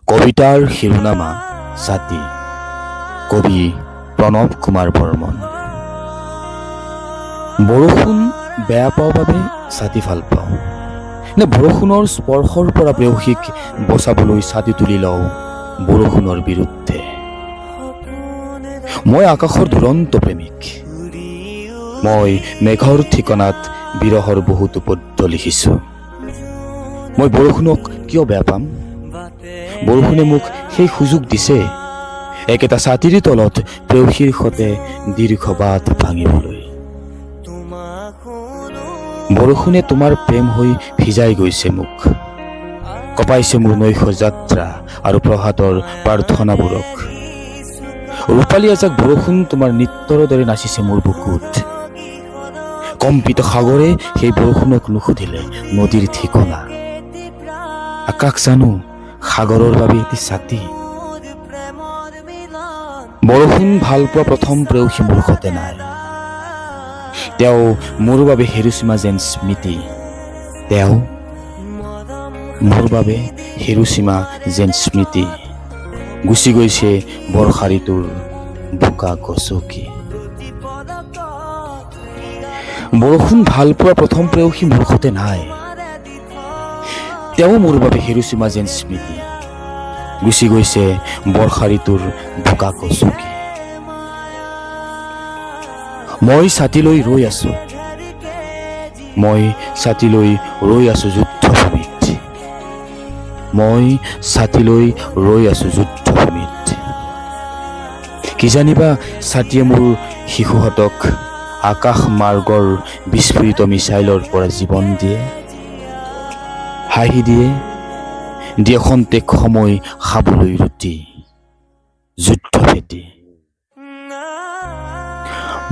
কবিতাৰ শিৰোনামা ছাতি। কবি প্ৰণৱ কুমাৰ বৰ্মন। বৰষুণ বেয়া পাওঁ বাবে ছাতি ভাল পাওঁ, নে বৰষুণৰ স্পৰ্শৰ পৰা প্ৰেয়সীক বচাবলৈ ছাতি তুলি লওঁ বৰষুণৰ বিৰুদ্ধে। মই আকাশৰ দুৰন্ত প্ৰেমিক, মই মেঘৰ ঠিকনাত বিৰহৰ বহুতো পদ্য লিখিছোঁ। মই বৰষুণক কিয় বেয়া পাম? বৰষুণে মোক সেই সুযোগ দিছে একেটা ছাতিৰ তলত প্ৰেয়সীৰ সতে দীৰ্ঘ বাট ভাঙিবলৈ। বৰষুণে তোমাৰ প্ৰেম হৈ ভিজাই গৈছে মোক, কপাইছে মোৰ নৈশ যাত্ৰা আৰু প্ৰভাতৰ প্ৰাৰ্থনাবোৰক। ৰূপালী এজাক বৰষুণ তোমাৰ নৃত্যৰ দৰে নাচিছে মোৰ বুকুত। কম্পিত সাগৰে সেই বৰষুণক নুসুধিলে নদীৰ ঠিকনা। আকাশ জানো সাগৰৰ বাবে এটি ছাতি। বৰষুণ ভাল পোৱা প্ৰথম প্ৰেয়সী মোৰ সতে নাই, তেওঁ মোৰ বাবে হিৰোশ্বিমা যেন স্মৃতি। তেওঁ মোৰ বাবে হিৰোশ্বিমা যেন স্মৃতি। গুচি গৈছে বৰ্ষা ঋতুৰ বোকা গছকি। বৰষুণ ভাল পোৱা প্ৰথম প্ৰেয়সী মোৰ সতে নাই, তেওঁ মোৰ বাবে হিৰোশ্বিমা যেন স্মৃতি। গুচি গৈছে বৰ্ষা ঋতুৰ বোকা গছকি। মই ছাতিলৈ ৰৈ আছো, মই ছাতিলৈ ৰৈ আছো যুদ্ধভূমিত। মই ছাতিলৈ ৰৈ আছো যুদ্ধভূমিত। কি জানিবা ছাতিয়ে মোৰ শিশুহঁতক আকাশ মাৰ্গৰ বিস্ফোৰিত মিছাইলৰ পৰা জীৱন দিয়ে, হাঁহি দিয়ে, দিয়ে খন্তেক সময় খাবলৈ ৰুটি যুদ্ধভেটি।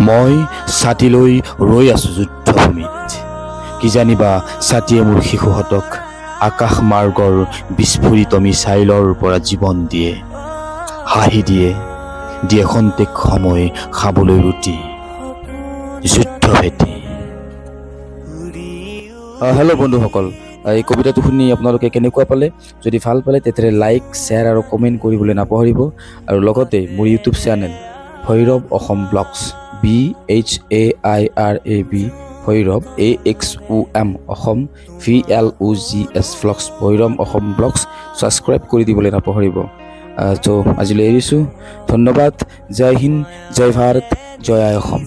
মই ছাতিলৈ ৰৈ আছো যুদ্ধভূমিত। কি জানিবা ছাতিয়ে মোৰ শিশুহঁতক আকাশ মাৰ্গৰ বিস্ফোৰিত মিছাইলৰ পৰা জীৱন দিয়ে, হাঁহি দিয়ে, দিয়ে খন্তেক সময় খাবলৈ ৰুটি যুদ্ধভেটি। হেল্ল' বন্ধুসকল, এই কবিতাটো শুনি আপোনালোকে কেনেকুৱা পালে? যদি ভাল পালে তেতিয়াহ'লে লাইক, শ্বেয়াৰ আৰু কমেণ্ট কৰিবলৈ নাপাহৰিব। আৰু লগতে মোৰ YouTube channel Bhairab Axom vlogs BHAIRAB Bhairab AXOM Axom VLOGS vlogs Bhairab Axom vlogs subscribe কৰি দিবলৈ নাপাহৰিব। ত' আজিলৈ এৰিছোঁ। ধন্যবাদ। জয় হিন্দ, জয় ভাৰত, জয় আই অসম।